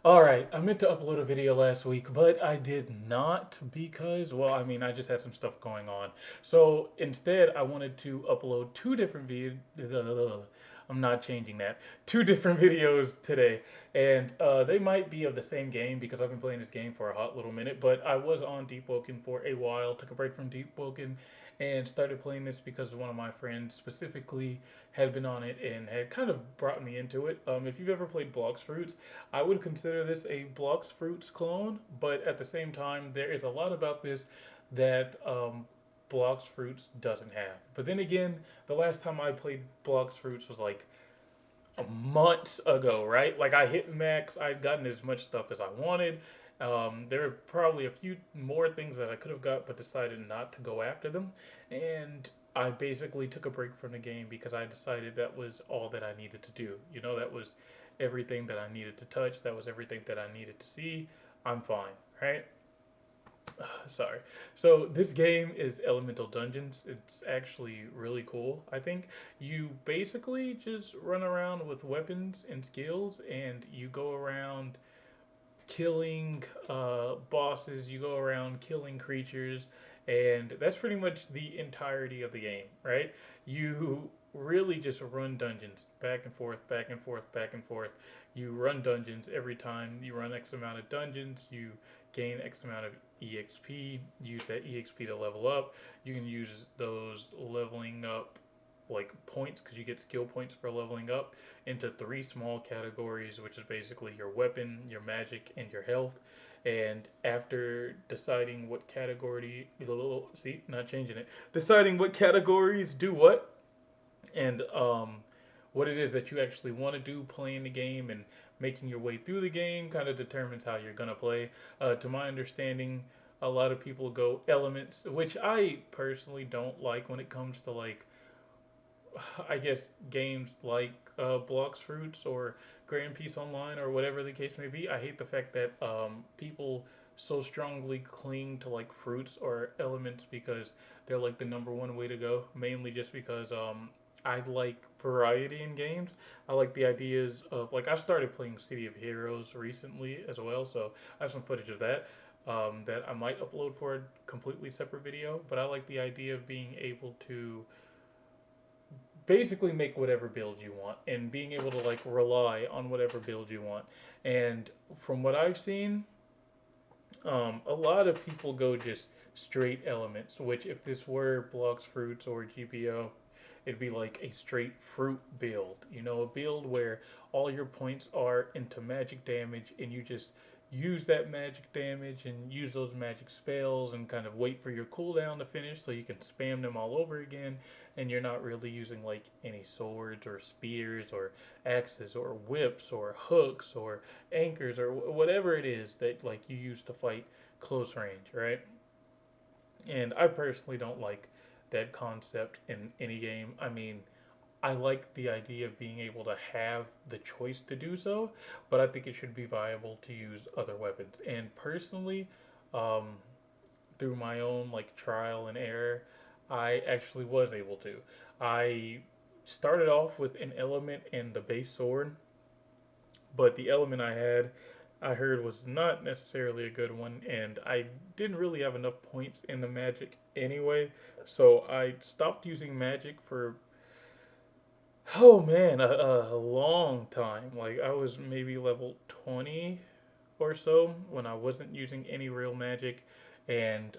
All right, I meant to upload a video last week, but I did not because, well, I mean, I just had some stuff going on. So instead, I wanted to upload two different videos. I'm not changing that. Two different videos today, and they might be of the same game because I've been playing this game for a hot little minute. But I was on Deep Woken for a while, took a break from Deep Woken, and started playing this because one of my friends specifically had been on it and had kind of brought me into it. If you've ever played Blox Fruits, I would consider this a Blox Fruits clone, but at the same time, there is a lot about this that Blox Fruits doesn't have. But then again, the last time I played Blox Fruits was like months ago, right? Like I hit max, I'd gotten as much stuff as I wanted. There were probably a few more things that I could have got, but decided not to go after them. And I basically took a break from the game because I decided that was all that I needed to do. You know, that was everything that I needed to touch. That was everything that I needed to see. I'm fine, right? Sorry. So this game is Elemental Dungeons. It's actually really cool. I think you basically just run around with weapons and skills, and you go around killing bosses. You go around killing creatures, and that's pretty much the entirety of the game, right? You really just run dungeons back and forth, back and forth, back and forth. You run dungeons every time you run X amount of dungeons. You gain X amount of EXP. Use that EXP to level up. You can use those leveling up like points because you get skill points for leveling up into three small categories, which is basically your weapon, your magic, and your health. And after deciding what category, see, not changing it, deciding what categories do what, and what it is that you actually want to do playing the game and making your way through the game kind of determines how you're going to play. To my understanding, a lot of people go elements, which I personally don't like when it comes to like I guess games like Blox Fruits or Grand Peace Online or whatever the case may be. I hate the fact that people so strongly cling to like fruits or elements because they're like the number one way to go. Mainly just because I like variety in games. I like the ideas of like I started playing City of Heroes recently as well, so I have some footage of that. That I might upload for a completely separate video, but I like the idea of being able to basically make whatever build you want and being able to like rely on whatever build you want. And from what I've seen, a lot of people go just straight elements, which if this were Blox Fruits or GPO, it'd be like a straight fruit build. You know, a build where all your points are into magic damage and you just use that magic damage and use those magic spells and kind of wait for your cooldown to finish so you can spam them all over again and you're not really using like any swords or spears or axes or whips or hooks or anchors or whatever it is that like you use to fight close range, right? And I personally don't like that concept in any game. I mean, I like the idea of being able to have the choice to do so, but I think it should be viable to use other weapons. And personally, um, through my own like trial and error, I actually was able to. I started off with an element in the base sword, but the element I had I heard was not necessarily a good one, and I didn't really have enough points in the magic anyway, so I stopped using magic for oh man a long time. Like I was maybe level 20 or so when I wasn't using any real magic, and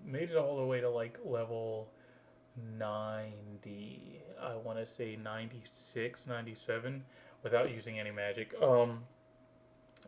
made it all the way to like level 90. I want to say 96, 97 without using any magic.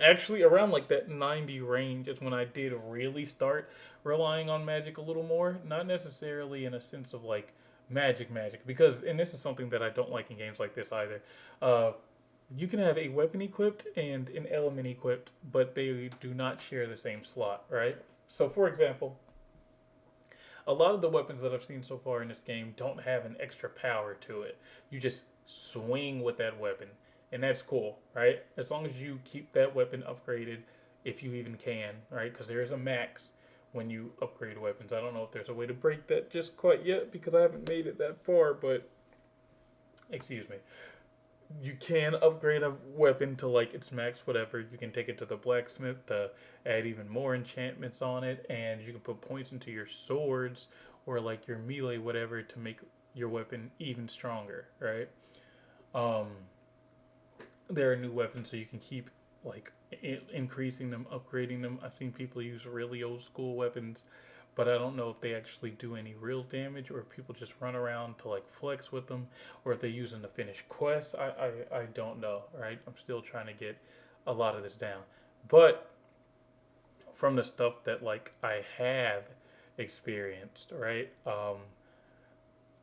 Actually, around like that 90 range is when I did really start relying on magic a little more. Not necessarily in a sense of like magic, because, and this is something that I don't like in games like this either. Uh, you can have a weapon equipped and an element equipped, but they do not share the same slot, right? So, for example, a lot of the weapons that I've seen so far in this game don't have an extra power to it. You just swing with that weapon, and that's cool, right? As long as you keep that weapon upgraded, if you even can, right? Because there is a max when you upgrade weapons. I don't know if there's a way to break that just quite yet because I haven't made it that far, but excuse me. you can upgrade a weapon to like its max whatever. You can take it to the blacksmith to add even more enchantments on it, and you can put points into your swords or like your melee whatever to make your weapon even stronger, right? Um, there are new weapons so you can keep like increasing them, upgrading them. I've seen people use really old school weapons, but I don't know if they actually do any real damage or if people just run around to like flex with them or if they use them to finish quests. I don't know, right? I'm still trying to get a lot of this down. But from the stuff that like I have experienced, right?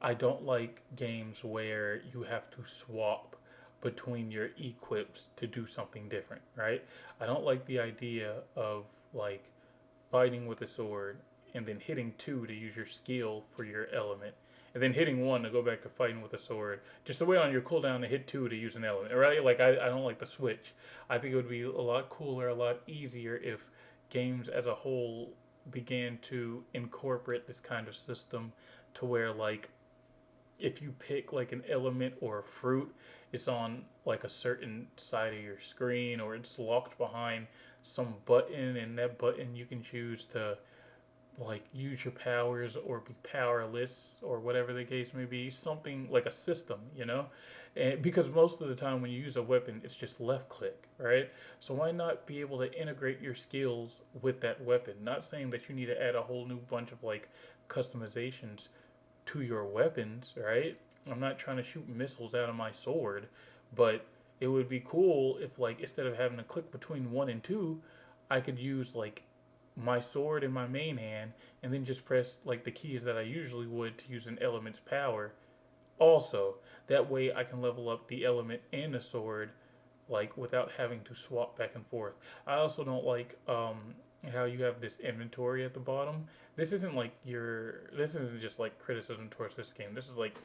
I don't like games where you have to swap between your equips to do something different, right? I don't like the idea of like fighting with a sword and then hitting two to use your skill for your element, and then hitting one to go back to fighting with a sword, just to wait on your cooldown to hit two to use an element, right? Like, I don't like the switch. I think it would be a lot cooler, a lot easier if games as a whole began to incorporate this kind of system to where, like, if you pick like an element or a fruit, it's on like a certain side of your screen or it's locked behind some button, and that button you can choose to like use your powers or be powerless or whatever the case may be, something like a system, you know. And because most of the time when you use a weapon it's just left click, right? So why not be able to integrate your skills with that weapon? Not saying that you need to add a whole new bunch of like customizations to your weapons, right? I'm not trying to shoot missiles out of my sword, but it would be cool if like instead of having to click between one and two, I could use like my sword in my main hand and then just press like the keys that I usually would to use an element's power. Also, that way I can level up the element and the sword like without having to swap back and forth. I also don't like how you have this inventory at the bottom. This isn't just like criticism towards this game. This is like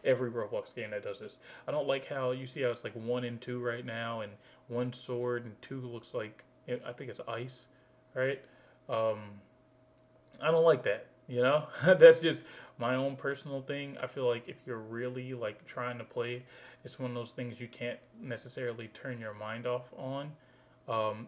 every Roblox game that does this. I don't like how you see how it's like one and two right now, and one sword and two looks like I think it's ice, right? Um, I don't like that. You know, that's just my own personal thing. I feel like if you're really like trying to play, it's one of those things you can't necessarily turn your mind off on.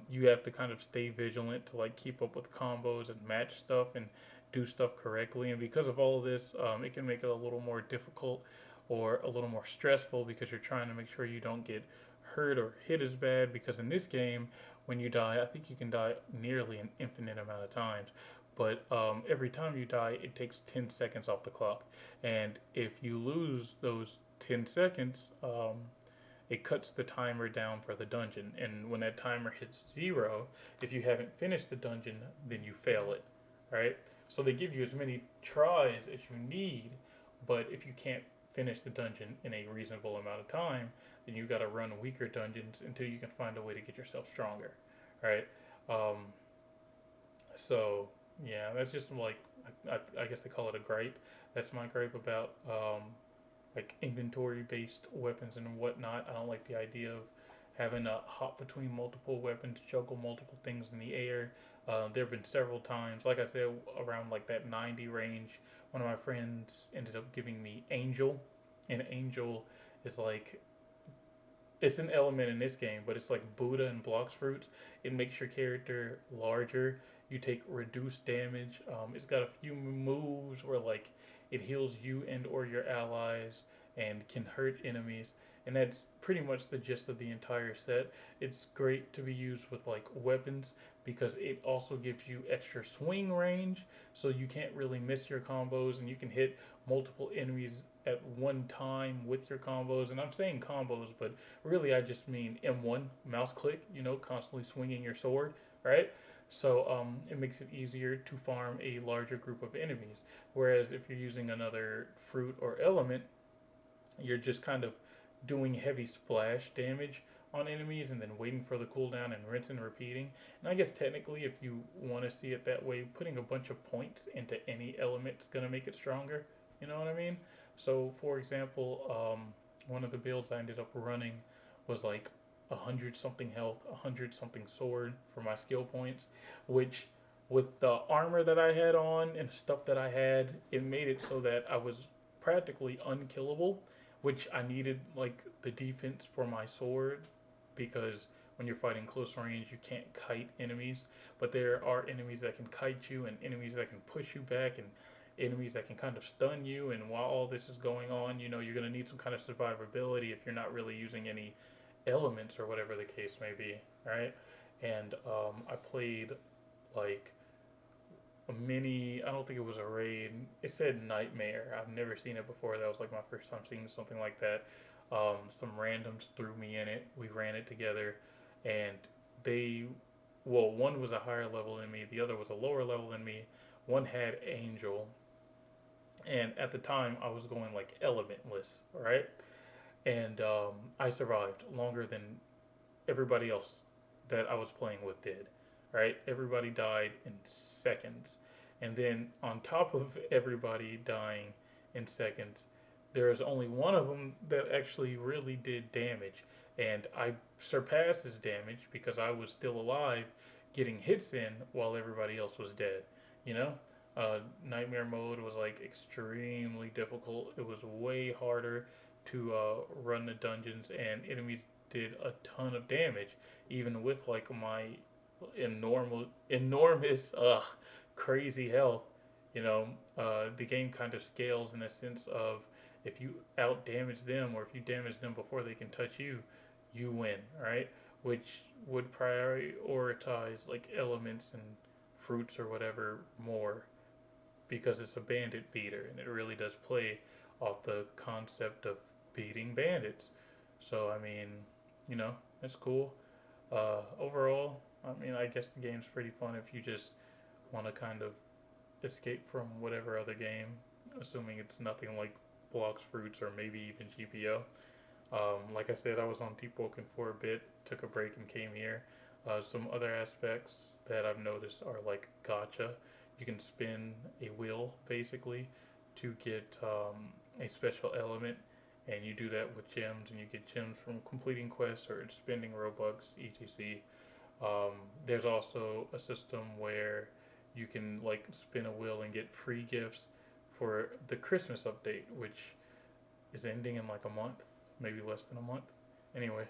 You have to kind of stay vigilant to like keep up with combos and match stuff and do stuff correctly. And because of all of this, it can make it a little more difficult or a little more stressful because you're trying to make sure you don't get hurt or hit as bad. Because in this game, when you die, I think you can die nearly an infinite amount of times. But every time you die, it takes 10 seconds off the clock. And if you lose those 10 seconds, it cuts the timer down for the dungeon. And when that timer hits zero, if you haven't finished the dungeon, then you fail it, right? So they give you as many tries as you need, but if you can't finish the dungeon in a reasonable amount of time, then you got to run weaker dungeons until you can find a way to get yourself stronger, right? Um, so yeah, that's just like I guess they call it a gripe. That's my gripe about like inventory based weapons and whatnot. I don't like the idea of having to hop between multiple weapons, juggle multiple things in the air. There have been several times, like I said, around like that 90 range. One of my friends ended up giving me Angel, and Angel is like it's an element in this game, but it's like Buddha and blocks fruits. It makes your character larger. You take reduced damage. It's got a few moves where like it heals you and or your allies and can hurt enemies. And that's pretty much the gist of the entire set. It's great to be used with like weapons because it also gives you extra swing range, so you can't really miss your combos and you can hit multiple enemies at one time with your combos. And I'm saying combos, but really I just mean M1 mouse click, you know, constantly swinging your sword, right? So it makes it easier to farm a larger group of enemies. Whereas if you're using another fruit or element, you're just kind of doing heavy splash damage on enemies and then waiting for the cooldown and rinse and repeating. And I guess technically, if you want to see it that way, putting a bunch of points into any element is going to make it stronger. You know what I mean? So, for example, one of the builds I ended up running was like 100 something health, 100 something sword for my skill points, which with the armor that I had on and stuff that I had, it made it so that I was practically unkillable which I needed like the defense for my sword because when you're fighting close range, you can't kite enemies, but there are enemies that can kite you and enemies that can push you back and enemies that can kind of stun you. And while all this is going on, you're going to need some kind of survivability if you're not really using any elements or whatever the case may be, right? And I played like a mini. I don't think it was a raid. It said Nightmare. I've never seen it before. That was like my first time seeing something like that. Some randoms threw me in it. We ran it together, and they, well, one was a higher level than me. The other was a lower level than me. One had Angel, and at the time I was going like elementless, right? And I survived longer than everybody else that I was playing with did, right? Everybody died in seconds. And then on top of everybody dying in seconds, there's only one of them that actually really did damage. And I surpassed his damage because I was still alive, getting hits in while everybody else was dead. You know? Nightmare mode was like extremely difficult. It was way harder to run the dungeons, and enemies did a ton of damage, even with like my enormous, crazy health. The game kind of scales in a sense of if you out damage them or if you damage them before they can touch you, you win, right? Which would prioritize like elements and fruits or whatever more because it's a bandit beater and it really does play off the concept of beating bandits. So I mean, it's cool. Overall, I mean, I guess the game's pretty fun if you just want to kind of escape from whatever other game, assuming it's nothing like Blocks Fruits or maybe even GPO. Like I said, I was on Deep Woken for a bit, took a break and came here. Some other aspects that I've noticed are like gacha. You can spin a wheel basically to get a special element, and you do that with gems, and you get gems from completing quests or spending Robux, etc. There's also a system where you can like spin a wheel and get free gifts for the Christmas update, which is ending in like a month, maybe less than a month. Anyway,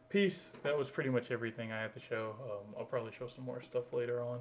peace. That was pretty much everything I had to show. I'll probably show some more stuff later on.